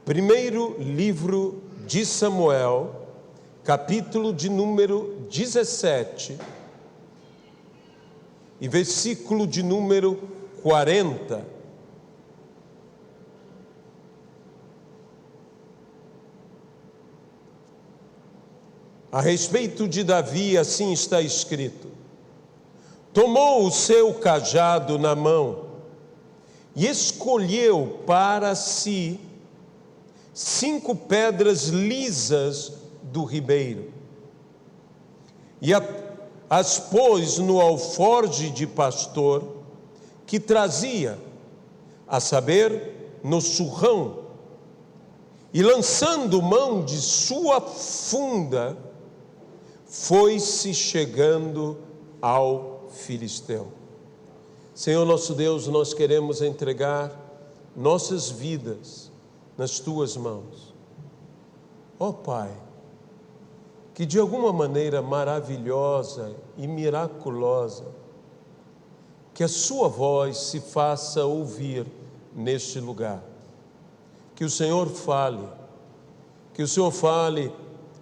Primeiro livro de Samuel, capítulo de número 17 e versículo de número 40. A respeito de Davi, assim está escrito: tomou o seu cajado na mão e escolheu para si 5 pedras lisas do ribeiro, e as pôs no alforje de pastor que trazia, a saber, no surrão, e lançando mão de sua funda, foi-se chegando ao filisteu. Senhor nosso Deus, nós queremos entregar nossas vidas nas tuas mãos. Ó Pai, que de alguma maneira maravilhosa e miraculosa, que a sua voz se faça ouvir neste lugar. Que o Senhor fale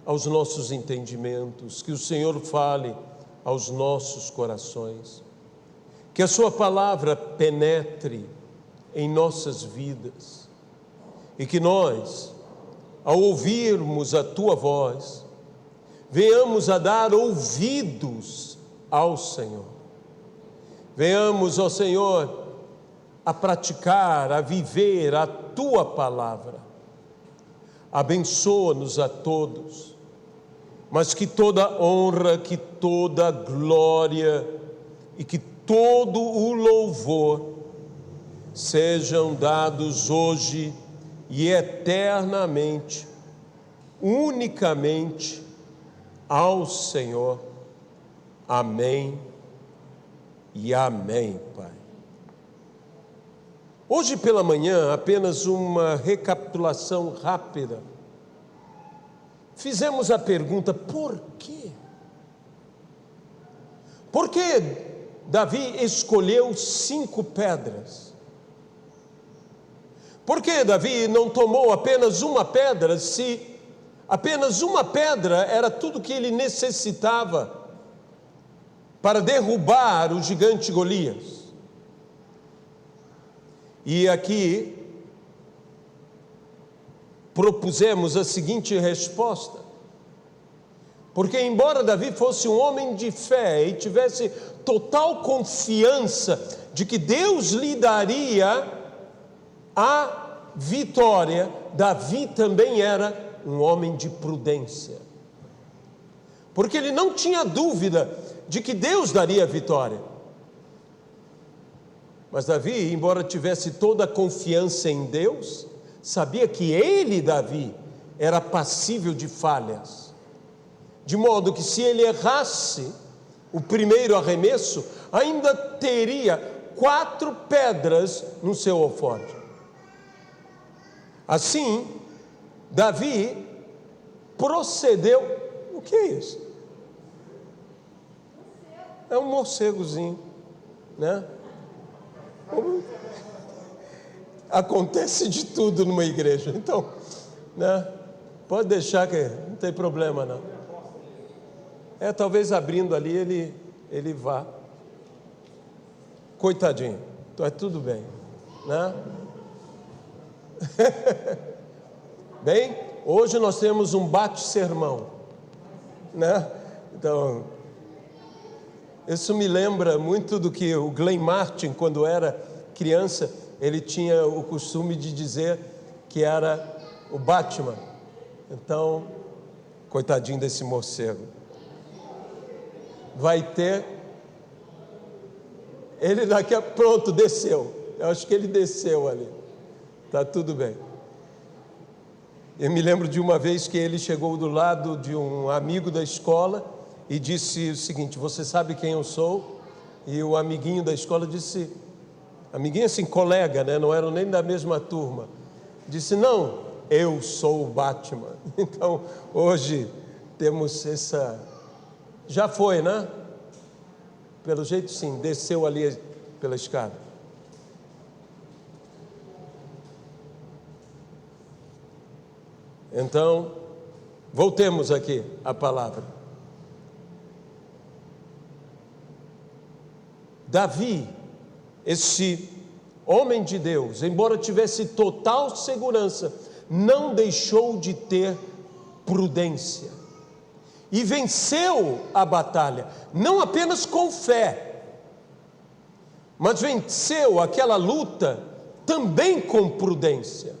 aos nossos entendimentos, que o Senhor fale aos nossos corações, que a sua palavra penetre em nossas vidas e que nós, ao ouvirmos a tua voz, venhamos a dar ouvidos ao Senhor. Venhamos, ó Senhor, a praticar, a viver a tua palavra. Abençoa-nos a todos, mas que toda honra, que toda glória e que todo o louvor sejam dados hoje e eternamente, unicamente ao Senhor. Amém e amém, Pai. Hoje pela manhã, apenas uma recapitulação rápida. Fizemos a pergunta: por quê? Por que Davi escolheu 5 pedras? Por que Davi não tomou apenas uma pedra, se apenas uma pedra era tudo que ele necessitava para derrubar o gigante Golias? E aqui propusemos a seguinte resposta: porque embora Davi fosse um homem de fé e tivesse total confiança de que Deus lhe daria a vitória, Davi também era um homem de prudência, porque ele não tinha dúvida de que Deus daria a vitória. Mas Davi, embora tivesse toda a confiança em Deus, sabia que ele, Davi, era passível de falhas, de modo que se ele errasse o primeiro arremesso, ainda teria 4 pedras no seu alforje. Assim, Davi procedeu. O que é isso? É um morcegozinho, né? Acontece de tudo numa igreja, então, né? Pode deixar que não tem problema não. Talvez abrindo ali ele vá. Coitadinho, então é tudo bem, né? Bem, hoje nós temos um bate-sermão, né? Então, isso me lembra muito do que o Glenn Martin, quando era criança, ele tinha o costume de dizer que era o Batman. Então, coitadinho desse morcego. Vai ter... Ele daqui a... Pronto, desceu. Eu acho que ele desceu ali. Tá tudo bem. Eu me lembro de uma vez que ele chegou do lado de um amigo da escola e disse o seguinte: você sabe quem eu sou? E o amiguinho da escola disse... Amiguinho assim, colega, né? Não eram nem da mesma turma. Disse: não, eu sou o Batman. Então, hoje temos essa... Já foi, né? Pelo jeito sim, desceu ali pela escada. Então, voltemos aqui à palavra. Davi, esse homem de Deus, embora tivesse total segurança, não deixou de ter prudência e venceu a batalha, não apenas com fé, mas venceu aquela luta também com prudência.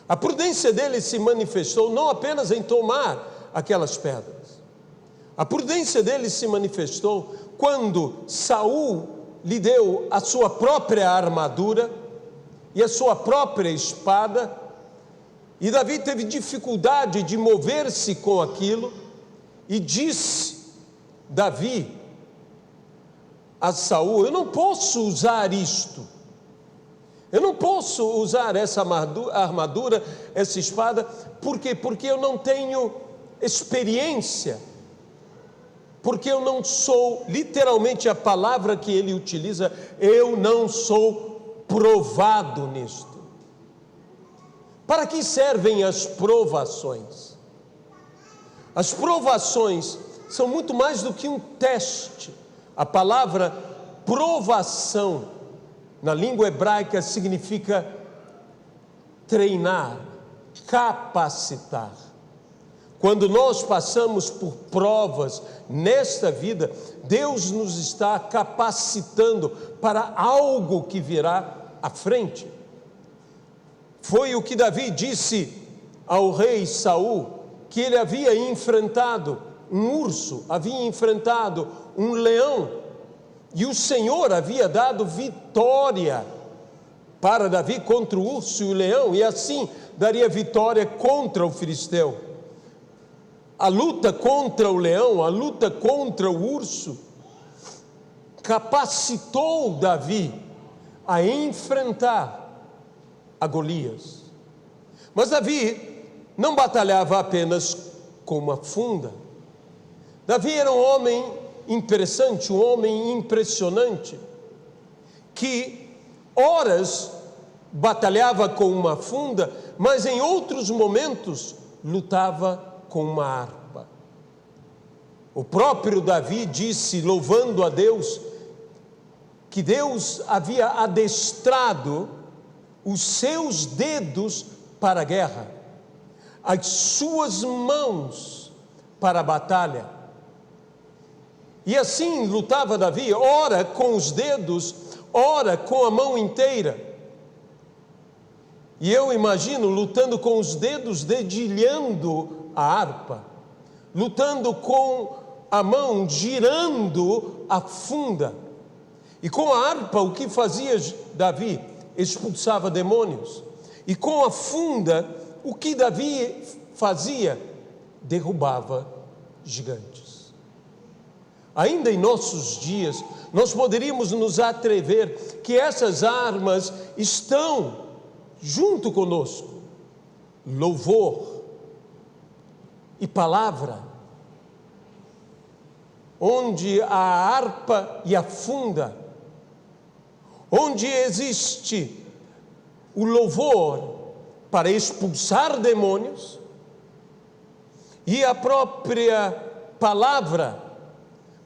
A prudência dele se manifestou não apenas em tomar aquelas pedras. A prudência dele se manifestou quando Saul lhe deu a sua própria armadura e a sua própria espada, e Davi teve dificuldade de mover-se com aquilo, e disse Davi a Saul: eu não posso usar isto, eu não posso usar essa armadura, essa espada, por quê? Porque eu não tenho experiência, porque eu não sou, literalmente a palavra que ele utiliza, eu não sou provado nisto. Para que servem as provações? As provações são muito mais do que um teste. A palavra provação, na língua hebraica, significa treinar, capacitar. Quando nós passamos por provas nesta vida, Deus nos está capacitando para algo que virá à frente. Foi o que Davi disse ao rei Saul, que ele havia enfrentado um urso, havia enfrentado um leão, e o Senhor havia dado vitória para Davi contra o urso e o leão, e assim daria vitória contra o filisteu. A luta contra o leão, a luta contra o urso, capacitou Davi a enfrentar a Golias. Mas Davi não batalhava apenas com uma funda. Davi era um homem interessante, um homem impressionante, que horas batalhava com uma funda, mas em outros momentos lutava com uma harpa. O próprio Davi disse, louvando a Deus, que Deus havia adestrado os seus dedos para a guerra, as suas mãos para a batalha. E assim lutava Davi, ora com os dedos, ora com a mão inteira. E eu imagino lutando com os dedos, dedilhando a harpa, lutando com a mão, girando a funda. E com a harpa, o que fazia Davi? Expulsava demônios. E com a funda, o que Davi fazia? Derrubava gigantes. Ainda em nossos dias, nós poderíamos nos atrever que essas armas estão junto conosco. Louvor e palavra, onde a harpa e a funda, onde existe o louvor para expulsar demônios e a própria palavra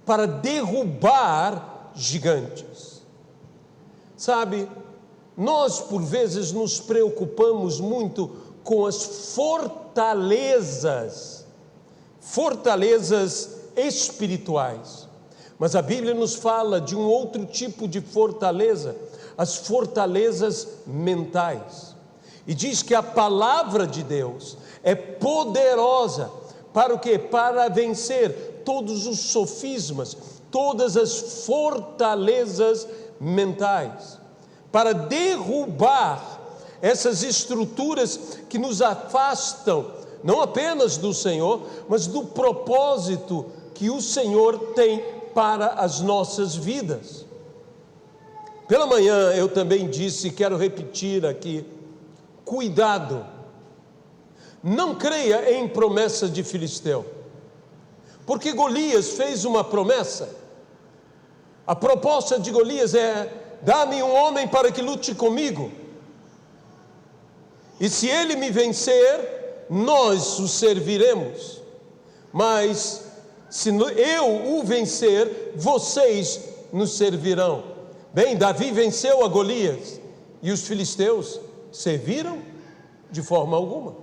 para derrubar gigantes. Sabe, nós por vezes nos preocupamos muito com as fortalezas espirituais, mas a Bíblia nos fala de um outro tipo de fortaleza, as fortalezas mentais, e diz que a palavra de Deus é poderosa para o quê? Para vencer todos os sofismas, todas as fortalezas mentais, para derrubar essas estruturas que nos afastam, não apenas do Senhor, mas do propósito que o Senhor tem para as nossas vidas. Pela manhã eu também disse, quero repetir aqui, cuidado, não creia em promessa de Filisteu, porque Golias fez uma promessa. A proposta de Golias é: dá-me um homem para que lute comigo, e se ele me vencer, nós o serviremos. Mas se eu o vencer, vocês nos servirão. Bem, Davi venceu a Golias e os filisteus serviram de forma alguma.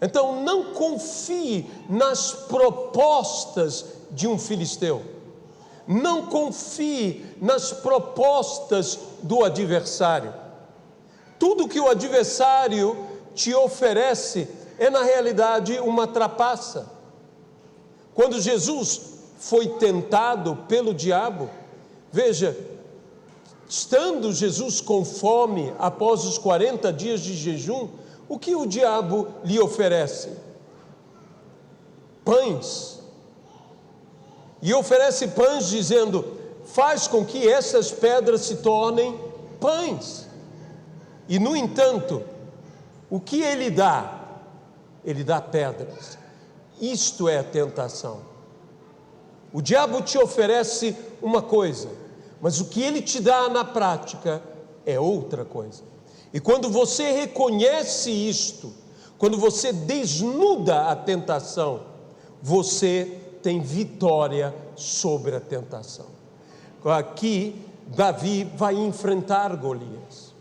Então não confie nas propostas de um filisteu. Não confie nas propostas do adversário. Tudo que o adversário te oferece é na realidade uma trapaça. Quando Jesus foi tentado pelo diabo, veja, estando Jesus com fome após os 40 dias de jejum, o que o diabo lhe oferece? Pães. E oferece pães dizendo: faz com que essas pedras se tornem pães. E no entanto, o que ele dá? Ele dá pedras. Isto é a tentação. O diabo te oferece uma coisa, mas o que ele te dá na prática é outra coisa. E quando você reconhece isto, quando você desnuda a tentação, você tem vitória sobre a tentação. Aqui Davi vai enfrentar Golias.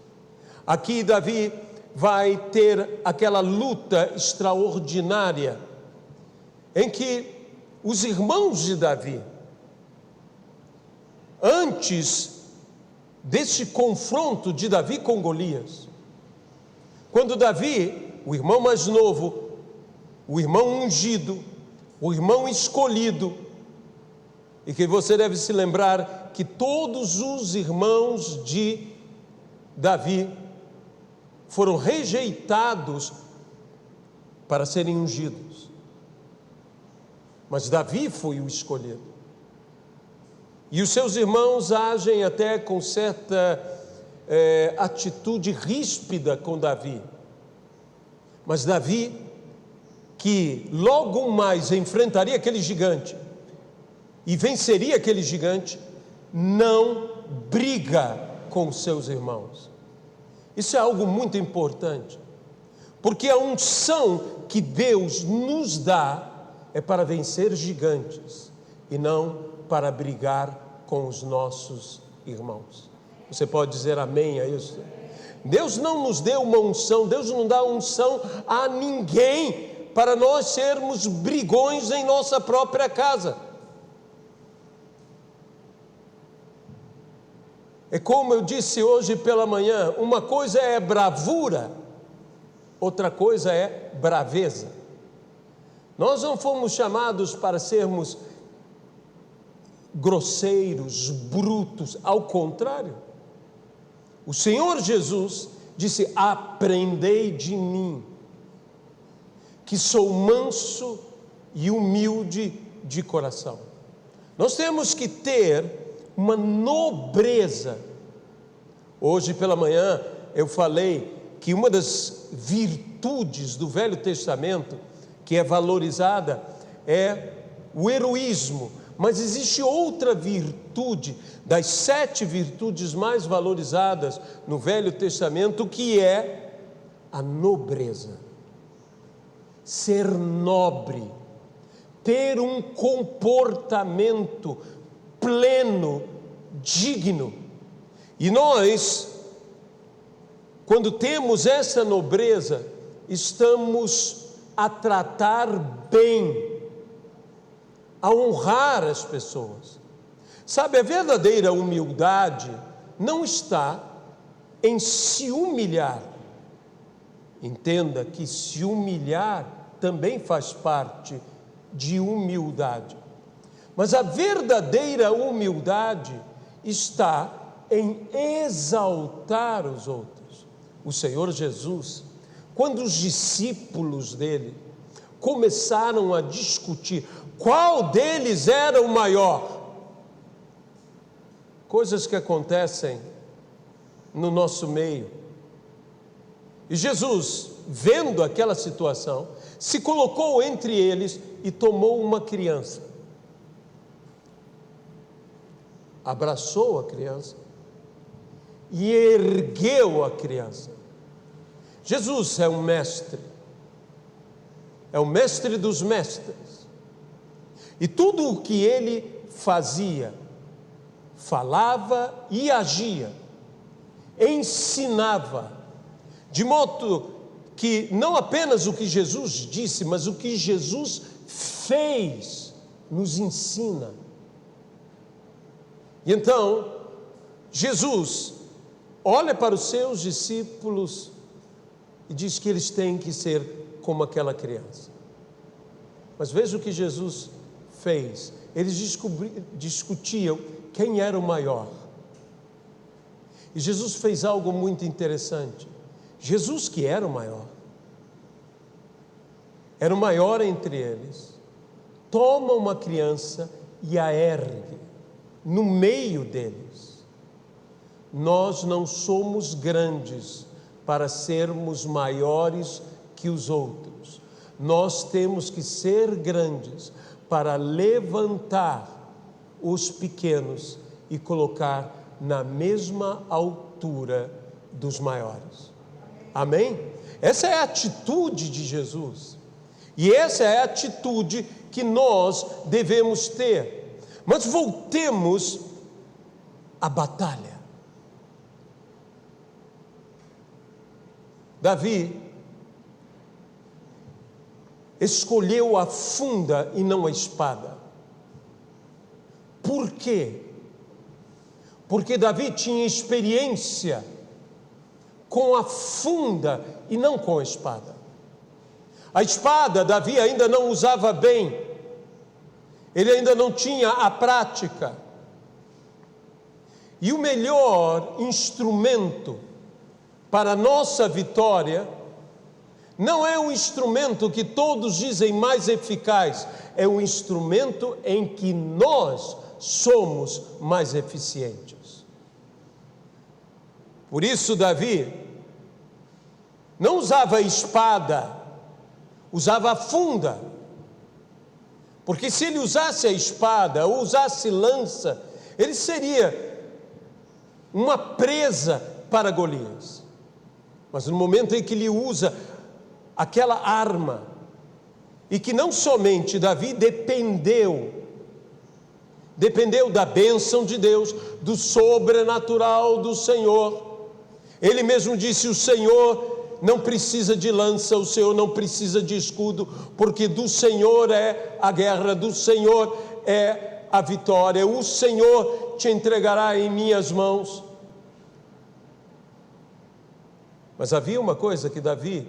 Aqui Davi vai ter aquela luta extraordinária em que os irmãos de Davi, antes desse confronto de Davi com Golias, quando Davi, o irmão mais novo, o irmão ungido, o irmão escolhido, e que você deve se lembrar que todos os irmãos de Davi foram rejeitados para serem ungidos, mas Davi foi o escolhido. E os seus irmãos agem até com certa atitude ríspida com Davi. Mas Davi, que logo mais enfrentaria aquele gigante e venceria aquele gigante, não briga com seus irmãos. Isso é algo muito importante, porque a unção que Deus nos dá é para vencer gigantes e não para brigar com os nossos irmãos. Você pode dizer amém a isso? Deus não nos deu uma unção, Deus não dá unção a ninguém para nós sermos brigões em nossa própria casa. É como eu disse hoje pela manhã, uma coisa é bravura, outra coisa é braveza. Nós não fomos chamados para sermos grosseiros, brutos, ao contrário. O Senhor Jesus disse: aprendei de mim, que sou manso e humilde de coração. Nós temos que ter uma nobreza. Hoje pela manhã eu falei que uma das virtudes do Velho Testamento que é valorizada é o heroísmo, mas existe outra virtude, das 7 virtudes mais valorizadas no Velho Testamento, que é a nobreza. Ser nobre, ter um comportamento pleno, digno. E nós, quando temos essa nobreza, estamos a tratar bem, a honrar as pessoas. Sabe, a verdadeira humildade não está em se humilhar. Entenda que se humilhar também faz parte de humildade. Mas a verdadeira humildade está em exaltar os outros. O Senhor Jesus, quando os discípulos dele começaram a discutir qual deles era o maior, coisas que acontecem no nosso meio, e Jesus, vendo aquela situação, se colocou entre eles e tomou uma criança, abraçou a criança e ergueu a criança. Jesus é um mestre, é o mestre dos mestres. E tudo o que ele fazia, falava e agia, ensinava, de modo que não apenas o que Jesus disse, mas o que Jesus fez, nos ensina. E então, Jesus olha para os seus discípulos e diz que eles têm que ser como aquela criança. Mas veja o que Jesus fez. Eles discutiam quem era o maior. E Jesus fez algo muito interessante. Jesus, que era o maior entre eles, toma uma criança e a ergue no meio deles. Nós não somos grandes para sermos maiores que os outros. Nós temos que ser grandes para levantar os pequenos e colocar na mesma altura dos maiores. Amém? Essa é a atitude de Jesus. E essa é a atitude que nós devemos ter. Mas voltemos à batalha. Davi escolheu a funda e não a espada. Por quê? Porque Davi tinha experiência com a funda e não com a espada. A espada, Davi ainda não usava bem, ele ainda não tinha a prática. E o melhor instrumento para a nossa vitória não é um instrumento que todos dizem mais eficaz, é um instrumento em que nós somos mais eficientes. Por isso Davi não usava a espada, usava a funda, porque se ele usasse a espada ou usasse lança, ele seria uma presa para Golias. Mas no momento em que ele usa aquela arma, e que não somente Davi dependeu da bênção de Deus, do sobrenatural do Senhor. Ele mesmo disse: o Senhor não precisa de lança, o Senhor não precisa de escudo, porque do Senhor é a guerra, do Senhor é a vitória, o Senhor te entregará em minhas mãos. Mas havia uma coisa que Davi,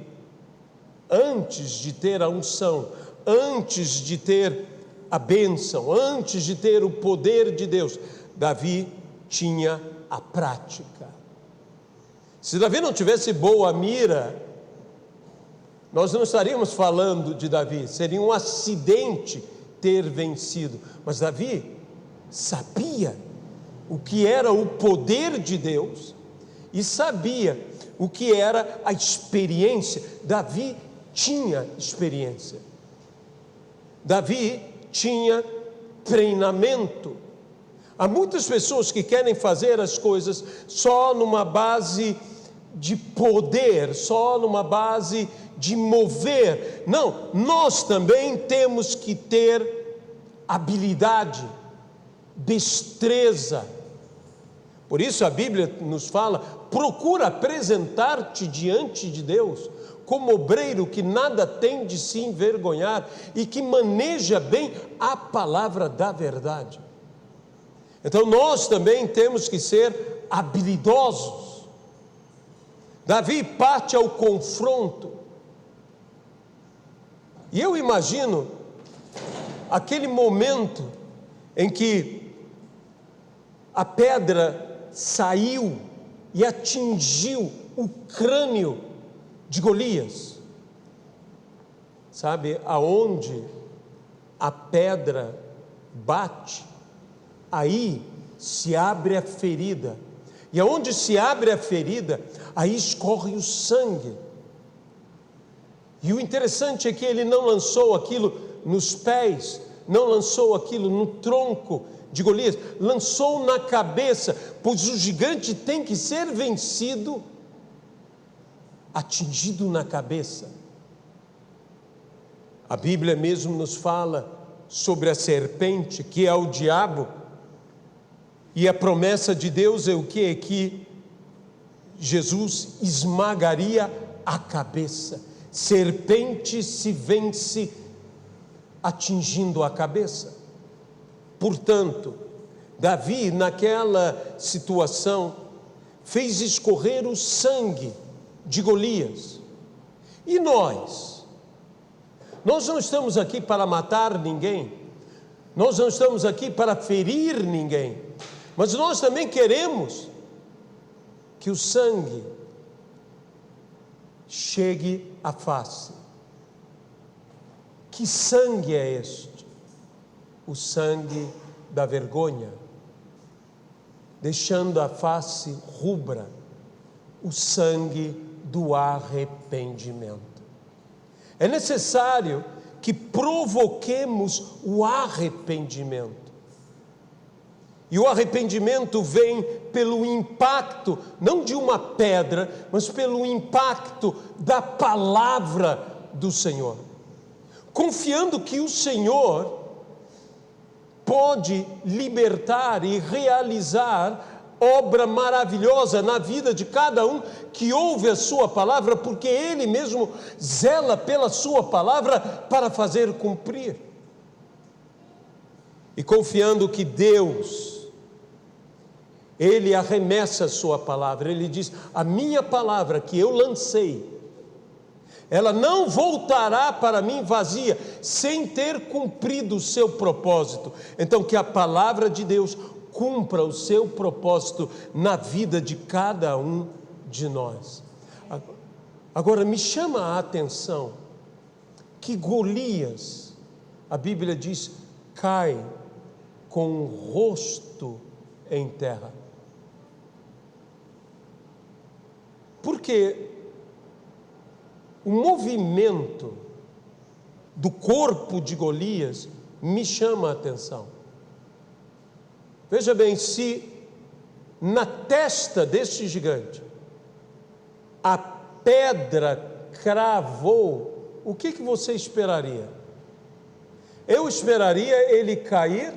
antes de ter a unção, antes de ter a bênção, antes de ter o poder de Deus, Davi tinha a prática. Se Davi não tivesse boa mira, nós não estaríamos falando de Davi, seria um acidente ter vencido. Mas Davi sabia o que era o poder de Deus e sabia o que era a experiência. Davi tinha experiência. Davi tinha treinamento. Há muitas pessoas que querem fazer as coisas só numa base de poder, só numa base de mover. Não, nós também temos que ter habilidade, destreza. Por isso a Bíblia nos fala: procura apresentar-te diante de Deus como obreiro que nada tem de se envergonhar e que maneja bem a palavra da verdade. Então nós também temos que ser habilidosos. Davi parte ao confronto. E eu imagino aquele momento em que a pedra saiu e atingiu o crânio de Golias. Sabe, aonde a pedra bate, aí se abre a ferida. E aonde se abre a ferida, aí escorre o sangue. E o interessante é que ele não lançou aquilo nos pés, não lançou aquilo no tronco de Golias, lançou na cabeça, pois o gigante tem que ser vencido, atingido na cabeça. A Bíblia mesmo nos fala sobre a serpente, que é o diabo, e a promessa de Deus é o quê? É que Jesus esmagaria a cabeça. Serpente se vence atingindo a cabeça. Portanto, Davi, naquela situação, fez escorrer o sangue de Golias. E nós? Nós não estamos aqui para matar ninguém, nós não estamos aqui para ferir ninguém, mas nós também queremos que o sangue chegue à face. Que sangue é este? O sangue da vergonha, deixando a face rubra, o sangue do arrependimento. É necessário que provoquemos o arrependimento. E o arrependimento vem pelo impacto, não de uma pedra, mas pelo impacto da palavra do Senhor. Confiando que o Senhor pode libertar e realizar obra maravilhosa na vida de cada um que ouve a sua palavra, porque Ele mesmo zela pela sua palavra para fazer cumprir. E confiando que Deus, Ele arremessa a sua palavra, Ele diz: a minha palavra que eu lancei, ela não voltará para mim vazia, sem ter cumprido o seu propósito. Então que a palavra de Deus cumpra o seu propósito na vida de cada um de nós. Agora me chama a atenção que Golias, a Bíblia diz, cai com o rosto em terra. Porque o movimento do corpo de Golias me chama a atenção. Veja bem, se na testa deste gigante a pedra cravou, o que você esperaria? Eu esperaria ele cair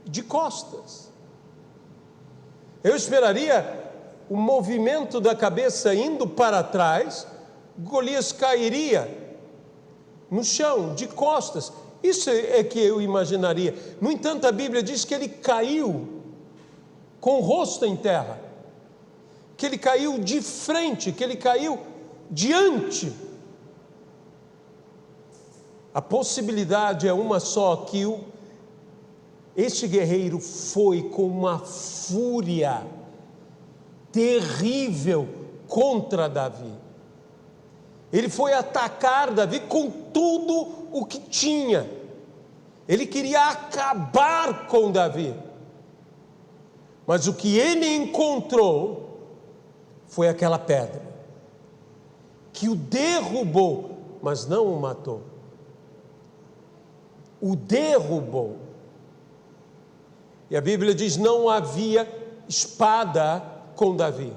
de costas. Eu esperaria o movimento da cabeça indo para trás, Golias cairia no chão, de costas. Isso é que eu imaginaria. No entanto, a Bíblia diz que ele caiu com o rosto em terra, que ele caiu de frente, que ele caiu diante. A possibilidade é uma só, que este guerreiro foi com uma fúria terrível contra Davi. Ele foi atacar Davi com tudo o que tinha. Ele queria acabar com Davi. Mas o que ele encontrou foi aquela pedra que o derrubou, mas não o matou. O derrubou. E a Bíblia diz: não havia espada com Davi.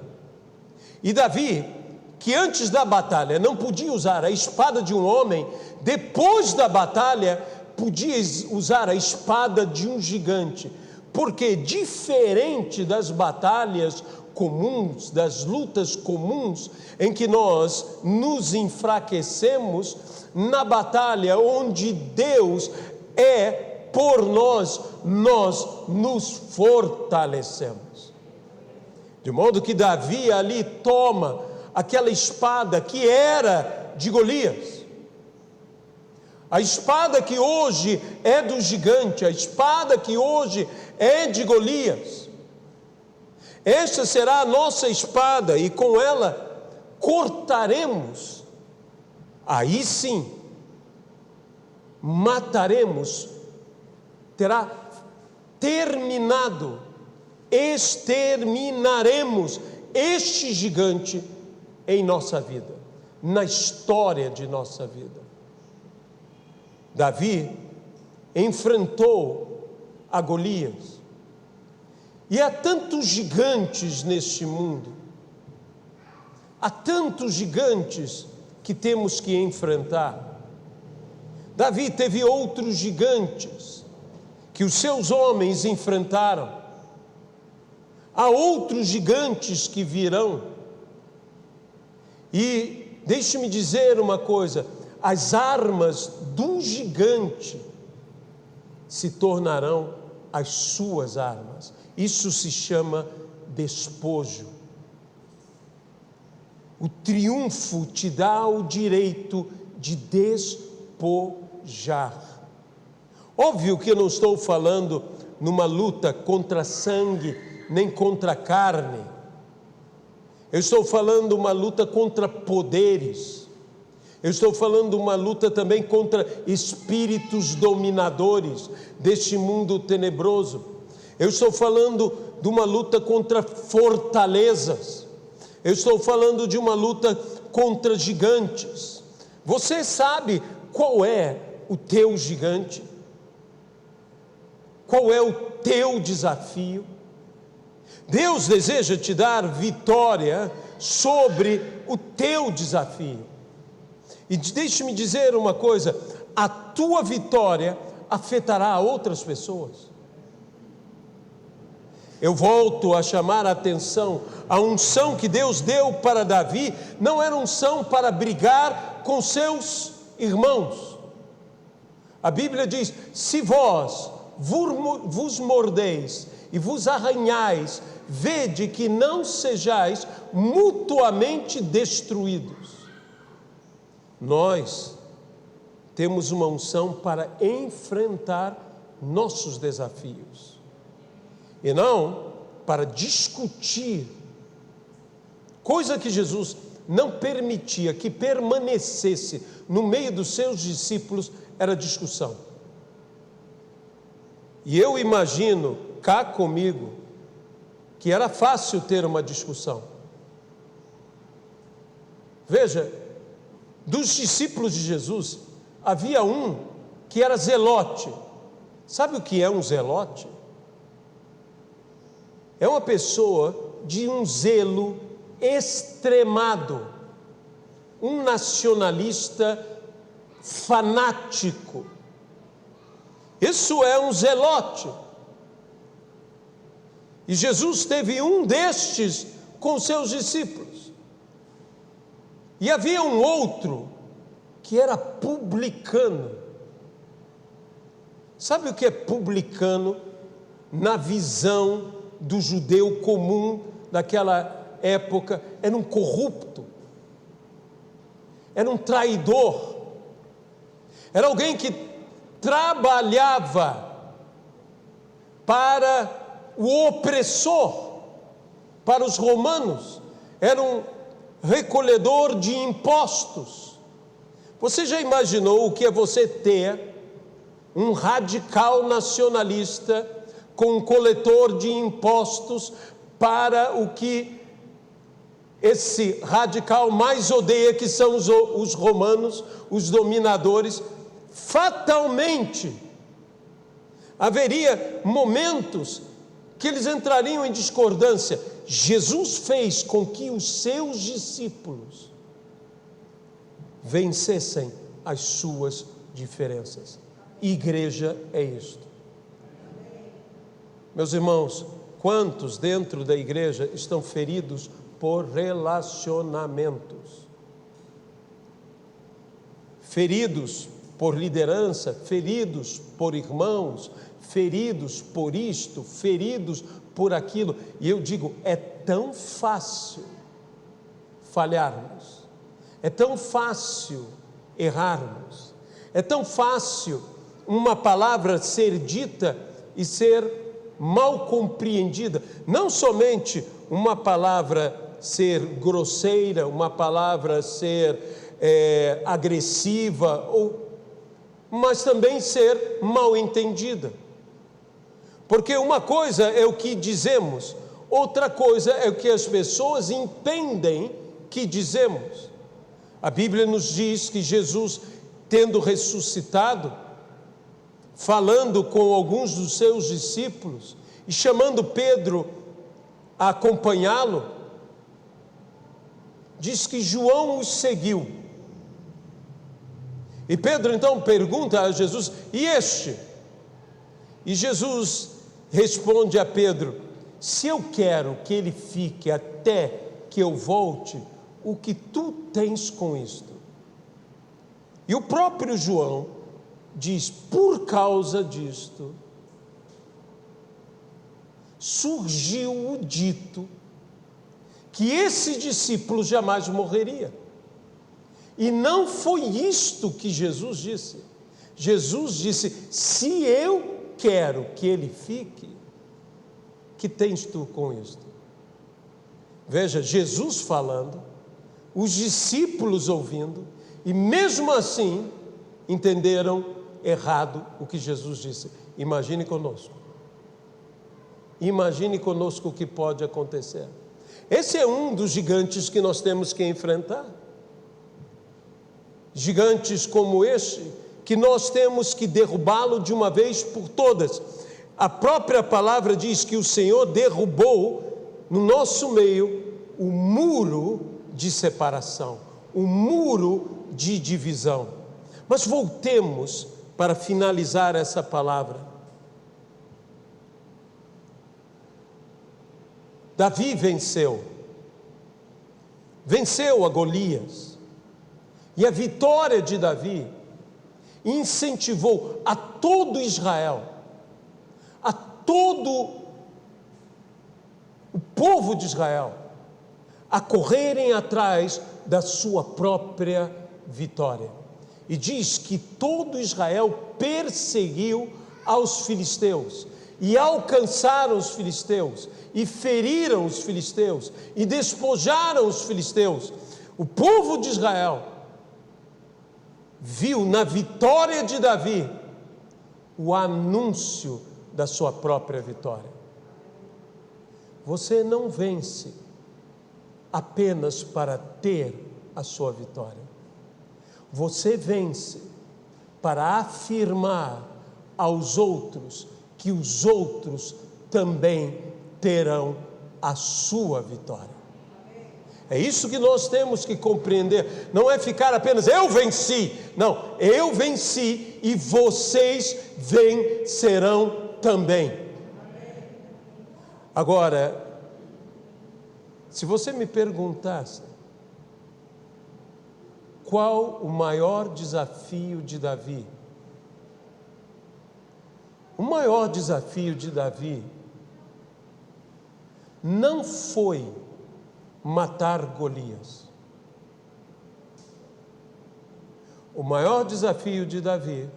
E Davi, que antes da batalha não podia usar a espada de um homem, depois da batalha podia usar a espada de um gigante, porque diferente das batalhas comuns, das lutas comuns, em que nós nos enfraquecemos, na batalha onde Deus é por nós, nós nos fortalecemos. De modo que Davi ali toma aquela espada que era de Golias, a espada que hoje é do gigante, a espada que hoje é de Golias. Esta será a nossa espada, e com ela cortaremos, aí sim, mataremos, terá terminado, exterminaremos este gigante em nossa vida, na história de nossa vida. Davi enfrentou a Golias, e há tantos gigantes neste mundo, há tantos gigantes que temos que enfrentar. Davi teve outros gigantes que os seus homens enfrentaram. Há outros gigantes que virão. E deixe-me dizer uma coisa: as armas do gigante se tornarão as suas armas. Isso se chama despojo. O triunfo te dá o direito de despojar. Óbvio que eu não estou falando numa luta contra sangue, nem contra carne. Eu estou falando uma luta contra poderes. Eu estou falando uma luta também contra espíritos dominadores deste mundo tenebroso. Eu estou falando de uma luta contra fortalezas. Eu estou falando de uma luta contra gigantes. Você sabe qual é o teu gigante? Qual é o teu desafio? Deus deseja te dar vitória sobre o teu desafio. E deixe-me dizer uma coisa: a tua vitória afetará outras pessoas. Eu volto a chamar a atenção: a unção que Deus deu para Davi não era unção para brigar com seus irmãos. A Bíblia diz: se vós vos mordeis e vos arranhais, vede que não sejais mutuamente destruídos. Nós temos uma unção para enfrentar nossos desafios, e não para discutir, coisa que Jesus não permitia que permanecesse no meio dos seus discípulos, era discussão. E eu imagino cá comigo que era fácil ter uma discussão. Veja, dos discípulos de Jesus, havia um que era zelote. Sabe o que é um zelote? É uma pessoa de um zelo extremado, um nacionalista fanático. Isso é um zelote. E Jesus teve um destes com seus discípulos. E havia um outro que era publicano. Sabe o que é publicano na visão do judeu comum daquela época? Era um corrupto, era um traidor, era alguém que trabalhava para o opressor, para os romanos, era um recolhedor de impostos. Você já imaginou o que é você ter um radical nacionalista com um coletor de impostos para o que esse radical mais odeia, que são os romanos, os dominadores? Fatalmente haveria momentos que eles entrariam em discordância. Jesus fez com que os seus discípulos vencessem as suas diferenças. Igreja é isto. Meus irmãos, quantos dentro da igreja estão feridos por relacionamentos? Feridos por liderança, feridos por irmãos, feridos por isto, feridos por aquilo. E eu digo, é tão fácil falharmos, é tão fácil errarmos, é tão fácil uma palavra ser dita e ser mal compreendida. Não somente uma palavra ser grosseira, uma palavra ser agressiva, mas também ser mal entendida. Porque uma coisa é o que dizemos, outra coisa é o que as pessoas entendem que dizemos. A Bíblia nos diz que Jesus, tendo ressuscitado, falando com alguns dos seus discípulos e chamando Pedro a acompanhá-lo, diz que João os seguiu. E Pedro então pergunta a Jesus: e este? E Jesus responde a Pedro: se eu quero que ele fique até que eu volte, o que tu tens com isto? E o próprio João diz: por causa disto surgiu o dito que esse discípulo jamais morreria. E não foi isto que Jesus disse. Jesus disse: se eu quero que ele fique, que tens tu com isto? Veja, Jesus falando, os discípulos ouvindo, e mesmo assim entenderam errado o que Jesus disse. Imagine conosco o que pode acontecer. Esse é um dos gigantes que nós temos que enfrentar. Gigantes como este, que nós temos que derrubá-lo de uma vez por todas. A própria palavra diz que o Senhor derrubou no nosso meio o muro de separação, o muro de divisão. Mas voltemos para finalizar essa palavra. Davi venceu a Golias, e a vitória de Davi incentivou a todo Israel, a todo o povo de Israel, a correrem atrás da sua própria vitória. E diz que todo Israel perseguiu aos filisteus, e alcançaram os filisteus, e feriram os filisteus, e despojaram os filisteus. O povo de Israel viu na vitória de Davi o anúncio da sua própria vitória. Você não vence apenas para ter a sua vitória. Você vence para afirmar aos outros que os outros também terão a sua vitória. É isso que nós temos que compreender. Não é ficar apenas eu venci. Não, eu venci e vocês vencerão também. Agora, se você me perguntasse qual o maior desafio de Davi? O maior desafio de Davi não foi matar Golias. O maior desafio de Davi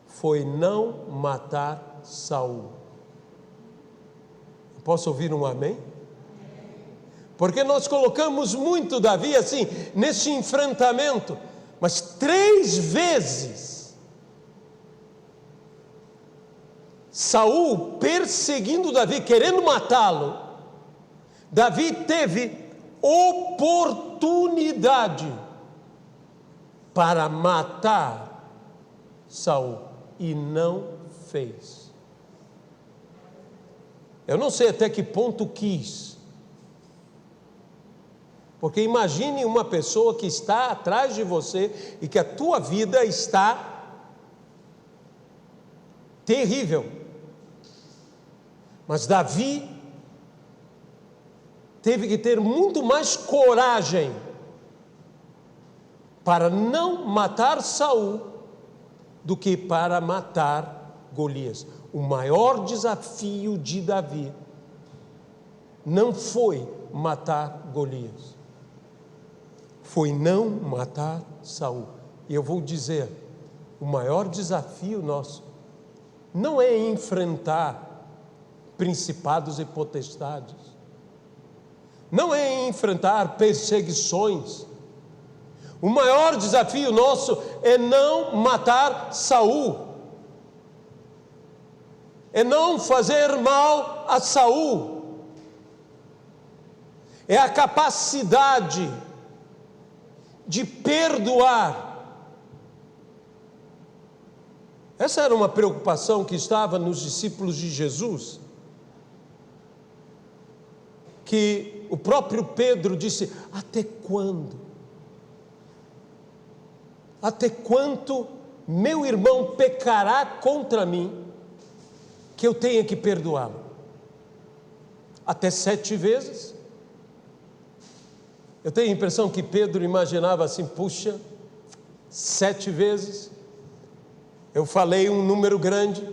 foi não matar Saul. Posso ouvir um amém? Porque nós colocamos muito Davi assim, nesse enfrentamento, mas 3 vezes Saul perseguindo Davi, querendo matá-lo, Davi teve oportunidade para matar Saul e não fez. Eu não sei até que ponto quis, porque imagine uma pessoa que está atrás de você e que a tua vida está terrível. Mas Davi teve que ter muito mais coragem para não matar Saul do que para matar Golias. O maior desafio de Davi não foi matar Golias, foi não matar Saul. E eu vou dizer, o maior desafio nosso não é enfrentar principados e potestades, não é enfrentar perseguições. O maior desafio nosso é não matar Saul, é não fazer mal a Saul, é a capacidade de perdoar. Essa era uma preocupação que estava nos discípulos de Jesus, que o próprio Pedro disse: até quando? Até quanto meu irmão pecará contra mim, que eu tenha que perdoá-lo? Até 7 vezes? Eu tenho a impressão que Pedro imaginava assim, puxa, 7 vezes? Eu falei um número grande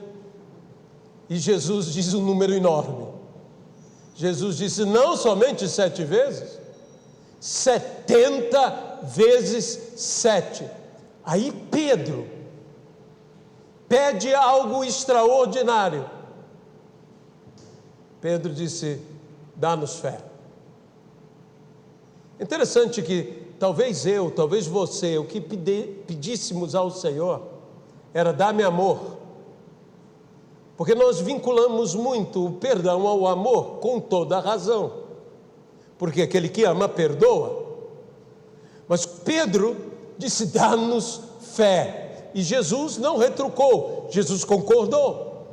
e Jesus diz um número enorme. Jesus disse não somente 7 vezes, 70 vezes 7. Aí Pedro pede algo extraordinário. Pedro disse, dá-nos fé. Interessante que talvez eu, talvez você, o que pedíssemos ao Senhor era dá-me amor. Porque nós vinculamos muito o perdão ao amor, com toda a razão. Porque aquele que ama, perdoa. Mas Pedro disse, dá-nos fé. E Jesus não retrucou, Jesus concordou.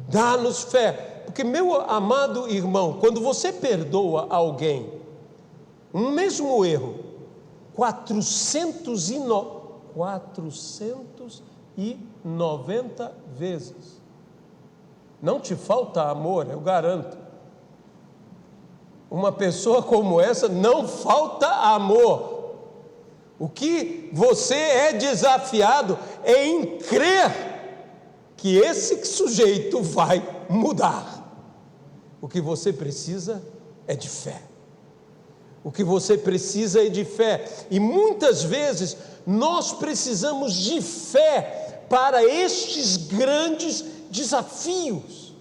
Dá-nos fé. Porque, meu amado irmão, quando você perdoa alguém, um mesmo erro, 490 vezes, não te falta amor, eu garanto. Uma pessoa como essa não falta amor. O que você é desafiado é em crer que esse sujeito vai mudar. O que você precisa é de fé. O que você precisa é de fé. E muitas vezes nós precisamos de fé para estes grandes desafios.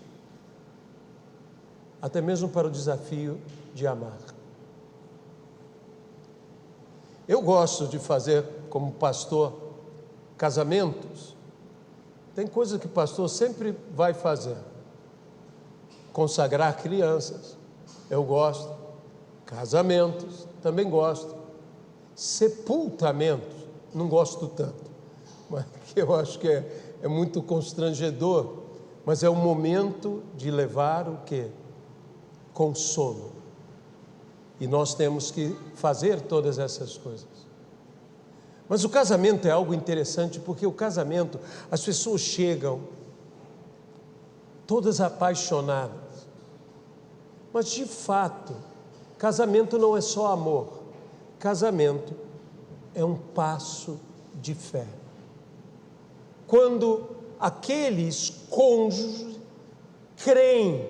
Até mesmo para o desafio de amar. Eu gosto de fazer, como pastor, casamentos. Tem coisa que o pastor sempre vai fazer. Consagrar crianças, eu gosto. Casamentos, também gosto. Sepultamentos, não gosto tanto. Mas eu acho que é muito constrangedor. Mas é o momento de levar o quê? Consolo. E nós temos que fazer todas essas coisas. Mas o casamento é algo interessante, porque o casamento, as pessoas chegam todas apaixonadas. Mas de fato, casamento não é só amor. Casamento é um passo de fé. Quando aqueles cônjuges creem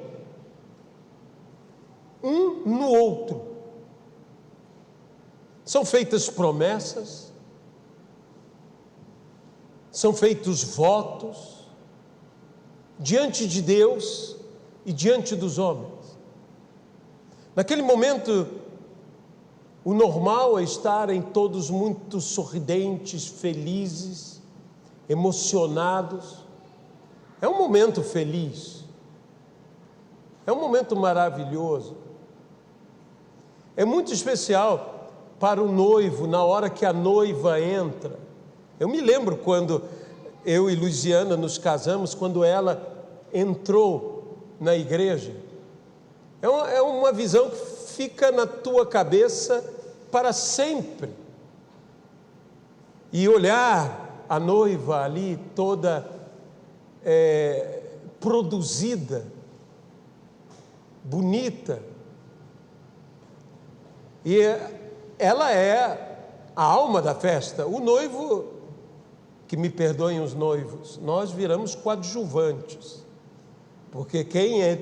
um no outro, são feitas promessas, são feitos votos diante de Deus e diante dos homens. Naquele momento, o normal é estarem todos muito sorridentes, felizes, emocionados. É um momento feliz, é um momento maravilhoso. É muito especial para o noivo, na hora que a noiva entra. Eu me lembro quando eu e Luciana nos casamos, quando ela entrou na igreja. É uma visão que fica na tua cabeça para sempre. E olhar a noiva ali toda produzida, bonita. E ela é a alma da festa. O noivo, que me perdoem os noivos, nós viramos coadjuvantes. Porque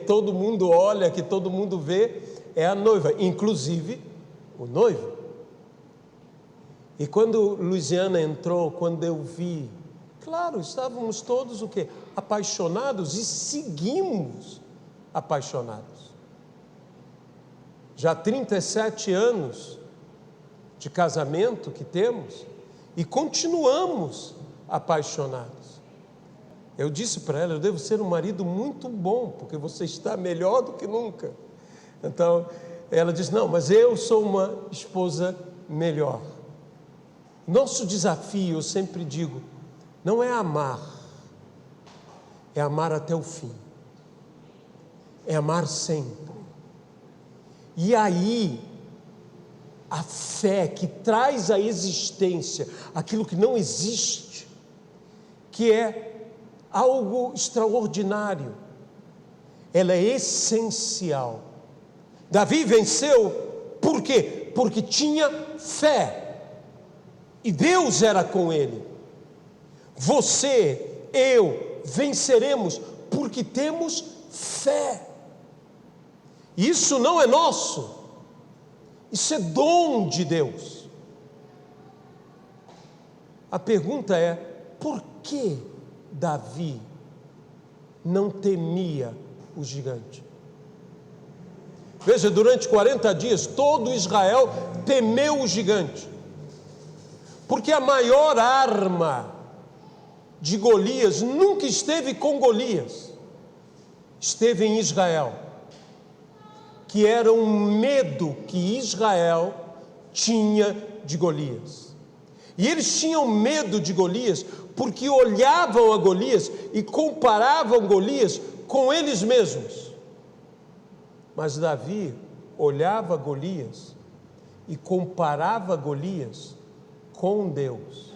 todo mundo olha, que todo mundo vê, é a noiva, inclusive o noivo. E quando Luciana entrou, quando eu vi, claro, estávamos todos o quê? Apaixonados e seguimos apaixonados. Já 37 anos de casamento que temos e continuamos apaixonados. Eu disse para ela, eu devo ser um marido muito bom, porque você está melhor do que nunca. Então, ela disse, não, mas eu sou uma esposa melhor. Nosso desafio, eu sempre digo, não é amar, é amar até o fim. É amar sempre. E aí, A fé que traz à existência aquilo que não existe, que é algo extraordinário, ela é essencial. Davi venceu, por quê? Porque tinha fé, e Deus era com ele. Você, eu, venceremos, porque temos fé. Isso não é nosso, isso é dom de Deus. A pergunta é, por que Davi não temia o gigante? Veja, durante 40 dias, todo Israel temeu o gigante, porque a maior arma de Golias nunca esteve com Golias, esteve em Israel, que era um medo que Israel tinha de Golias. E eles tinham medo de Golias porque olhavam a Golias e comparavam Golias com eles mesmos. Mas Davi olhava Golias e comparava Golias com Deus.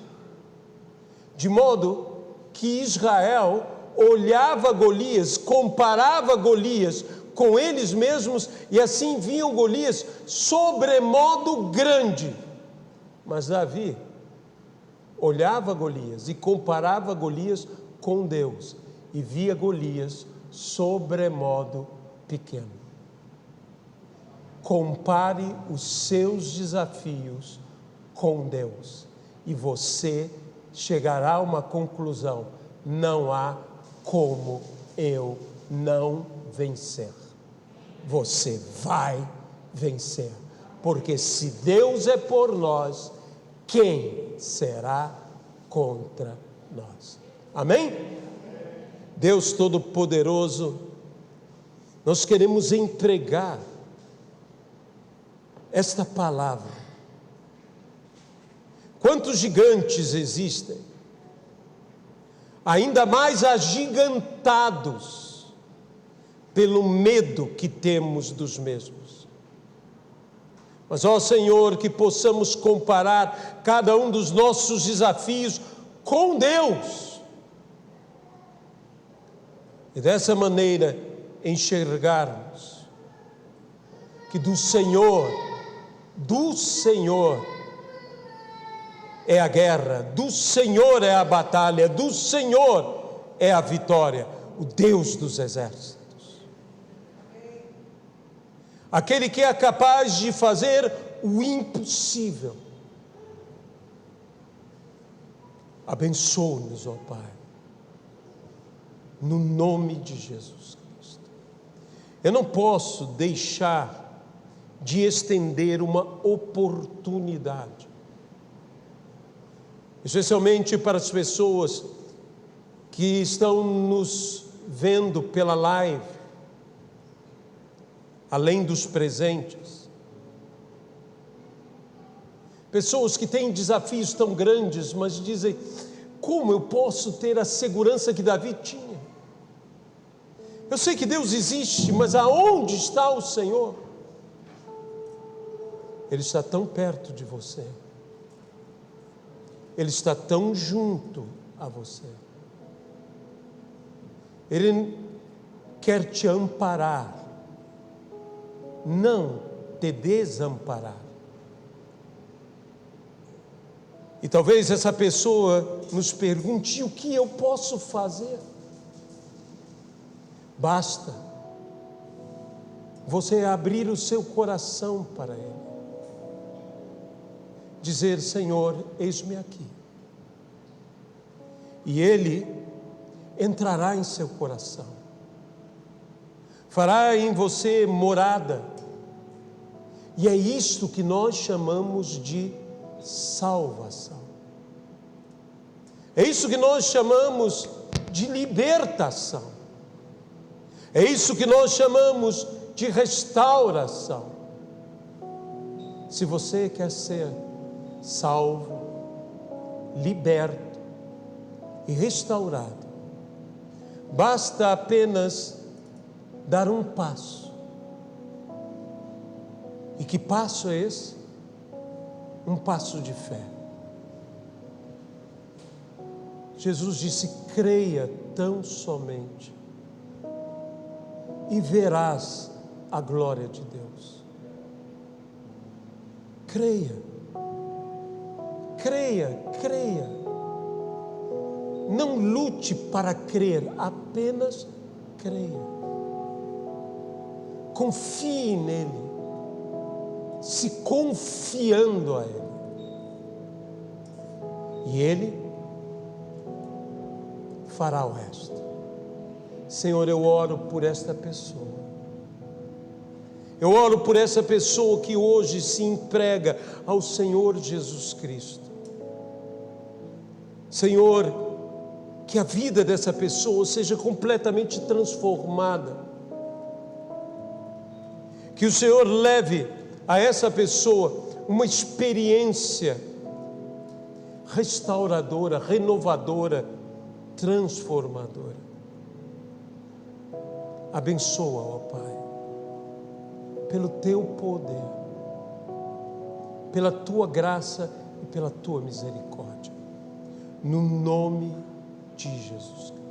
De modo que Israel olhava Golias, comparava Golias com eles mesmos, e assim viam Golias sobremodo grande. Mas Davi olhava Golias e comparava Golias com Deus, e via Golias sobremodo pequeno. Compare os seus desafios com Deus, e você chegará a uma conclusão: não há como eu não vencer. Você vai vencer, porque se Deus é por nós, quem será contra nós? Amém? Deus Todo-Poderoso, nós queremos entregar esta palavra. Quantos gigantes existem, ainda mais agigantados pelo medo que temos dos mesmos. Mas, ó Senhor, que possamos comparar cada um dos nossos desafios com Deus, e dessa maneira enxergarmos que do Senhor é a guerra, do Senhor é a batalha, do Senhor é a vitória, o Deus dos exércitos. Aquele que é capaz de fazer o impossível. Abençoe-nos, ó Pai, no nome de Jesus Cristo. Eu não posso deixar de estender uma oportunidade, especialmente para as pessoas que estão nos vendo pela live, além dos presentes, pessoas que têm desafios tão grandes, mas dizem: como eu posso ter a segurança que Davi tinha? Eu sei que Deus existe, mas aonde está o Senhor? Ele está tão perto de você, Ele está tão junto a você, Ele quer te amparar, não te desamparar. E talvez essa pessoa nos pergunte: o que eu posso fazer? Basta você abrir o seu coração para Ele, dizer: Senhor, eis-me aqui, e Ele entrará em seu coração, fará em você morada, e é isto que nós chamamos de salvação, é isso que nós chamamos de libertação, é isso que nós chamamos de restauração. Se você quer ser salvo, liberto e restaurado, basta apenas dar um passo. E que passo é esse? um passo de fé. Jesus disse: creia tão somente e verás a glória de Deus. Creia, creia, creia. Não lute para crer, apenas creia. Confie nele, se confiando a ele. E ele fará o resto. Senhor, eu oro por esta pessoa. Eu oro por essa pessoa que hoje se entrega ao Senhor Jesus Cristo. Senhor, que a vida dessa pessoa seja completamente transformada. Que o Senhor leve a essa pessoa uma experiência restauradora, renovadora, transformadora. Abençoa, ó Pai, pelo Teu poder, pela Tua graça e pela Tua misericórdia, no nome de Jesus Cristo.